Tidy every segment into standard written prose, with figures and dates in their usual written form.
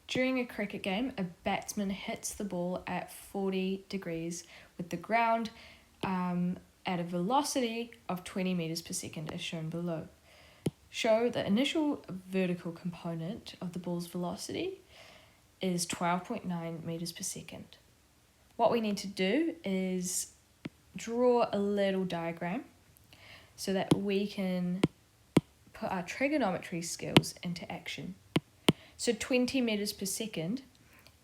During a cricket game, a batsman hits the ball at 40 degrees with the ground at a velocity of 20 meters per second as shown below. Show the initial vertical component of the ball's velocity is 12.9 meters per second. What we need to do is draw a little diagram so that we can put our trigonometry skills into action. So 20 meters per second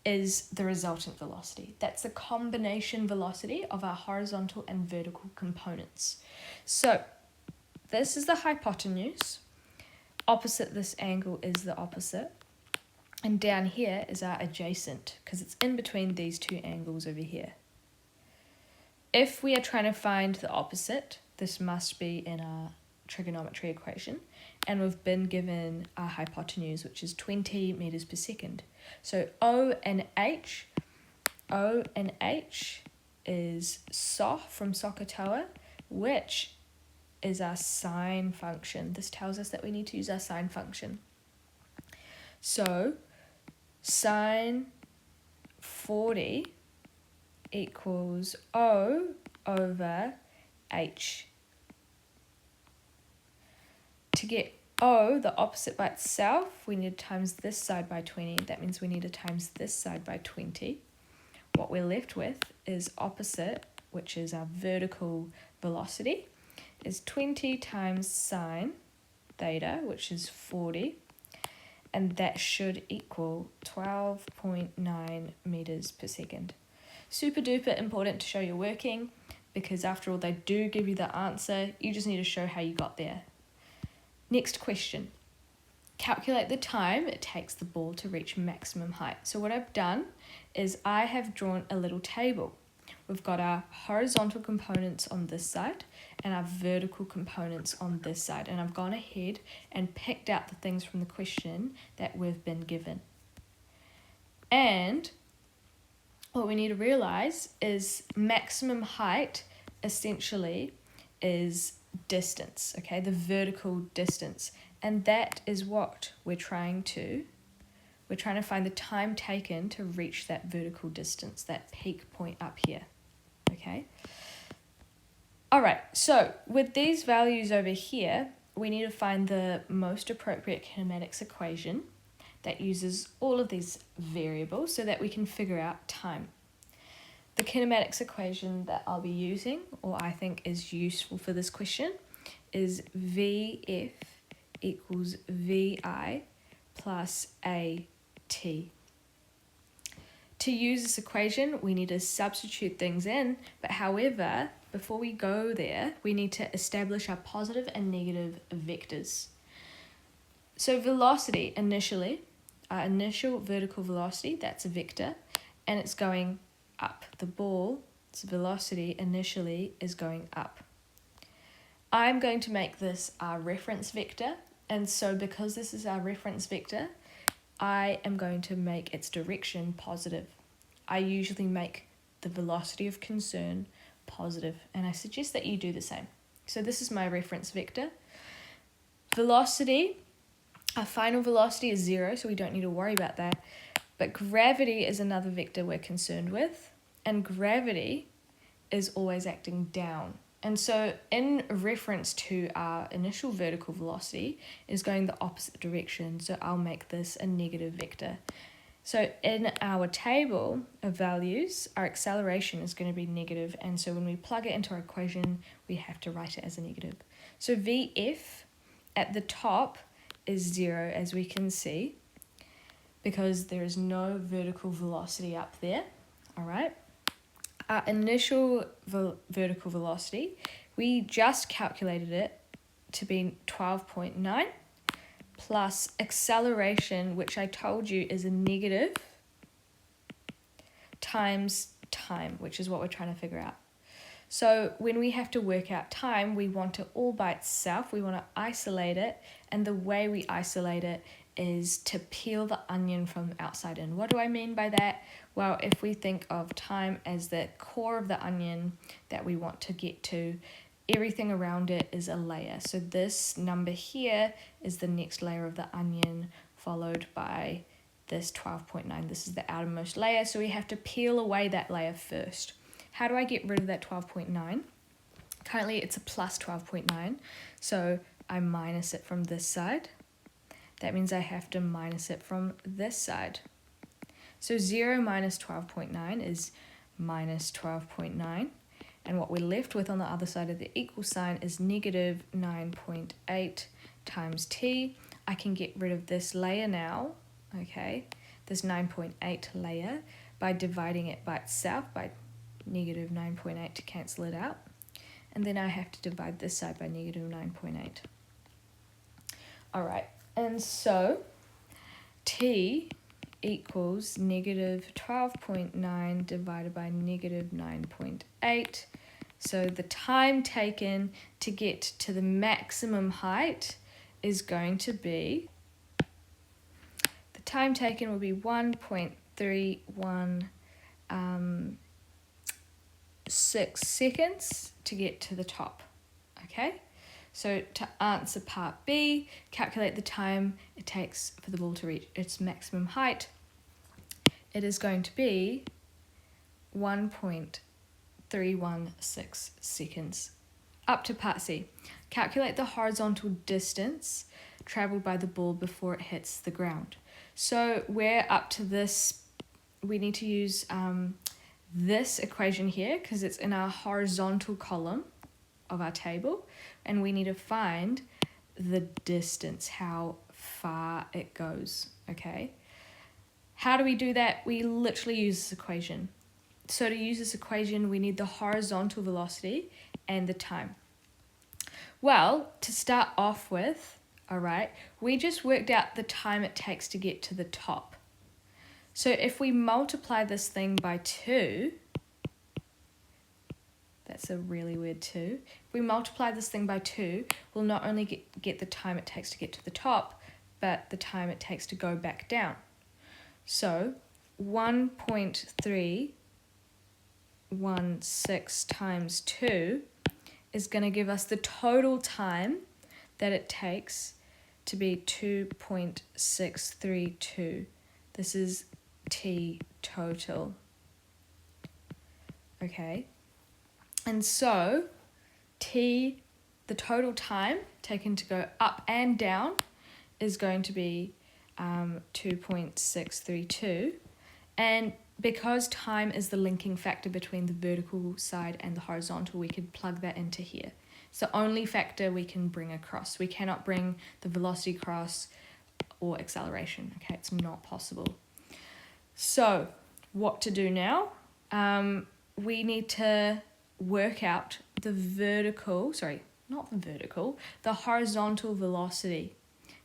is the resultant velocity. That's the combination velocity of our horizontal and vertical components. So this is the hypotenuse. Opposite this angle is the opposite. And down here is our adjacent, because it's in between these two angles over here. If we are trying to find the opposite, this must be in our trigonometry equation, and we've been given our hypotenuse, which is 20 meters per second. So O and H is SO from Sokotoa, which is our sine function. This tells us that we need to use our sine function. So sine 40 equals O over H. To get O, the opposite by itself, we need to times this side by 20. That means we need to times this side by 20. What we're left with is opposite, which is our vertical velocity, is 20 times sine theta, which is 40. And that should equal 12.9 meters per second. Super duper important to show you're working, because after all, they do give you the answer. You just need to show how you got there. Next question. Calculate the time it takes the ball to reach maximum height. So what I've done is I have drawn a little table. We've got our horizontal components on this side and our vertical components on this side. And I've gone ahead and picked out the things from the question that we've been given. And what we need to realize is maximum height essentially is distance, okay, the vertical distance, and that is what we're trying to find the time taken to reach that vertical distance, that peak point up here, okay. All right, so with these values over here, we need to find the most appropriate kinematics equation that uses all of these variables so that we can figure out time. The kinematics equation that I'll be using, or I think is useful for this question, is VF equals VI plus AT. To use this equation, we need to substitute things in, but however, before we go there, we need to establish our positive and negative vectors. So velocity initially, our initial vertical velocity, that's a vector, and it's going up. The ball's velocity initially is going up. I'm going to make this our reference vector, and so because this is our reference vector, I am going to make its direction positive. I usually make the velocity of concern positive, and I suggest that you do the same. So this is my reference vector. Velocity, our final velocity is 0, so we don't need to worry about that. But gravity is another vector we're concerned with, and gravity is always acting down. And so in reference to our initial vertical velocity is going the opposite direction, so I'll make this a negative vector. So in our table of values, our acceleration is going to be negative, and so when we plug it into our equation, we have to write it as a negative. So VF at the top is 0, as we can see, because there is no vertical velocity up there, all right? Our initial vertical velocity, we just calculated it to be 12.9 plus acceleration, which I told you is a negative, times time, which is what we're trying to figure out. So when we have to work out time, we want it all by itself. We want to isolate it, and the way we isolate it is to peel the onion from outside in. What do I mean by that? Well, if we think of time as the core of the onion that we want to get to, everything around it is a layer. So this number here is the next layer of the onion, followed by this 12.9. This is the outermost layer, so we have to peel away that layer first. How do I get rid of that 12.9? Currently it's a plus 12.9, so I minus it from this side. That means I have to minus it from this side. So 0 minus 12.9 is minus 12.9. And what we're left with on the other side of the equal sign is negative 9.8 times t. I can get rid of this layer now, okay, this 9.8 layer, by dividing it by itself, by negative 9.8 to cancel it out. And then I have to divide this side by negative 9.8. All right, and so t equals negative 12.9 divided by negative 9.8. So the time taken to get to the maximum height is going to be, the time taken will be 1.316 seconds to get to the top, okay? So to answer part B, calculate the time it takes for the ball to reach its maximum height. It is going to be 1.316 seconds. Up to part C, calculate the horizontal distance traveled by the ball before it hits the ground. So we're up to this, we need to use this equation here because it's in our horizontal column of our table, and we need to find the distance, how far it goes, okay? How do we do that? We literally use this equation. So to use this equation, we need the horizontal velocity and the time. Well, to start off with, all right, we just worked out the time it takes to get to the top. So if we multiply this thing by 2, that's a really weird 2. If we multiply this thing by 2, we'll not only get the time it takes to get to the top, but the time it takes to go back down. So 1.316 times 2 is going to give us the total time that it takes to be 2.632. This is t total. Okay. And so t, the total time taken to go up and down, is going to be 2.632. And because time is the linking factor between the vertical side and the horizontal, we could plug that into here. It's the only factor we can bring across. We cannot bring the velocity across or acceleration. Okay, it's not possible. So what to do now? We need to work out the horizontal velocity.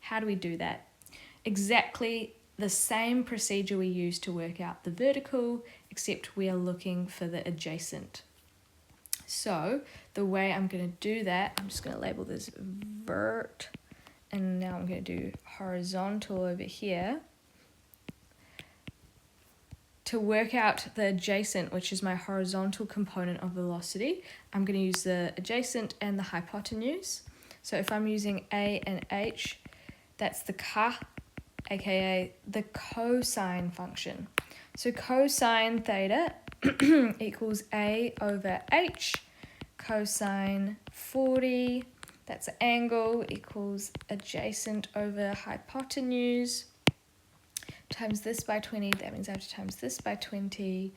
How do we do that? Exactly the same procedure we use to work out the vertical, except we are looking for the adjacent. So the way I'm going to do that, I'm just going to label this vert, and now I'm going to do horizontal over here. To work out the adjacent, which is my horizontal component of velocity, I'm going to use the adjacent and the hypotenuse. So if I'm using A and H, that's the ka, aka the cosine function. So cosine theta equals A over H, cosine 40, that's an angle, equals adjacent over hypotenuse, times this by 20, that means I have to times this by 20,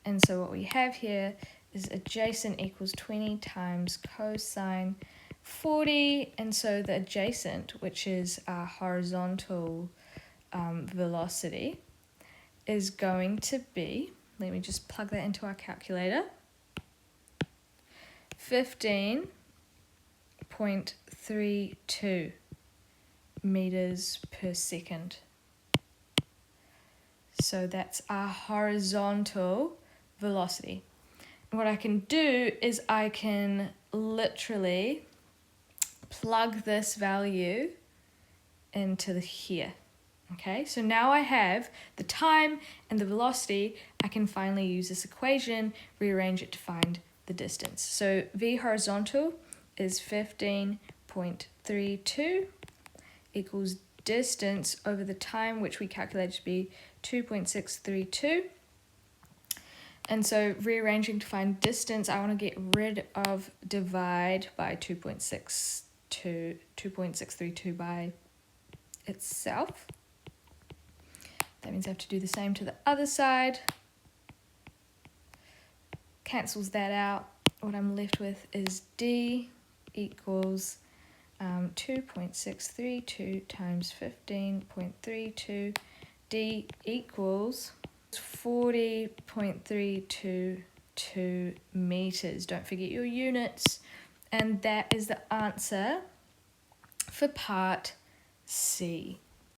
and so what we have here is adjacent equals 20 times cosine 40, and so the adjacent, which is our horizontal velocity, is going to be, let me just plug that into our calculator, 15.32 meters per second. So that's our horizontal velocity. What I can do is I can literally plug this value into here. Okay, so now I have the time and the velocity. I can finally use this equation, rearrange it to find the distance. So V horizontal is 15.32 equals distance over the time, which we calculated to be 2.632. And so rearranging to find distance, I want to get rid of divide by 2.632 by itself. That means I have to do the same to the other side. Cancels that out. What I'm left with is D equals 2.632 times 15.32. D equals 40.322 meters. Don't forget your units. And that is the answer for part C.